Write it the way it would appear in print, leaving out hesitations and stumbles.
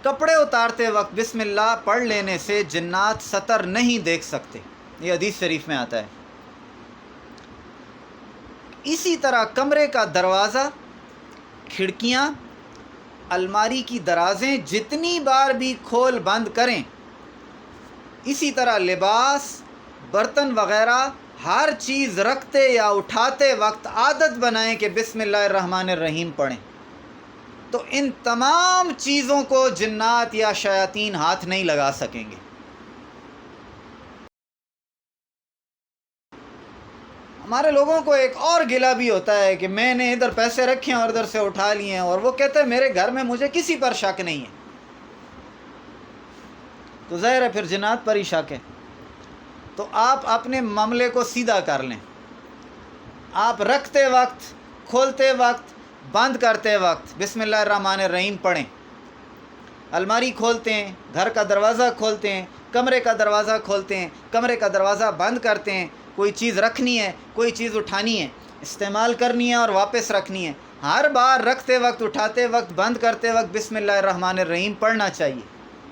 کپڑے اتارتے وقت بسم اللہ پڑھ لینے سے جنات سطر نہیں دیکھ سکتے، یہ حدیث شریف میں آتا ہے۔ اسی طرح کمرے کا دروازہ، کھڑکیاں، الماری کی درازیں جتنی بار بھی کھول بند کریں، اسی طرح لباس، برتن وغیرہ ہر چیز رکھتے یا اٹھاتے وقت عادت بنائیں کہ بسم اللہ الرحمن الرحیم پڑھیں، تو ان تمام چیزوں کو جنات یا شیاطین ہاتھ نہیں لگا سکیں گے۔ ہمارے لوگوں کو ایک اور گلہ بھی ہوتا ہے کہ میں نے ادھر پیسے رکھے ہیں اور ادھر سے اٹھا لیے ہیں، اور وہ کہتے ہیں میرے گھر میں مجھے کسی پر شک نہیں ہے، تو ظاہر ہے پھر جنات پر ہی شک ہے۔ تو آپ اپنے معاملے کو سیدھا کر لیں، آپ رکھتے وقت، کھولتے وقت، بند کرتے وقت بسم اللہ الرحمن الرحیم پڑھیں۔ الماری کھولتے ہیں، گھر کا دروازہ کھولتے ہیں، کمرے کا دروازہ کھولتے ہیں، کمرے کا دروازہ بند کرتے ہیں، کوئی چیز رکھنی ہے، کوئی چیز اٹھانی ہے، استعمال کرنی ہے اور واپس رکھنی ہے، ہر بار رکھتے وقت، اٹھاتے وقت، بند کرتے وقت بسم اللہ الرحمن الرحیم پڑھنا چاہیے۔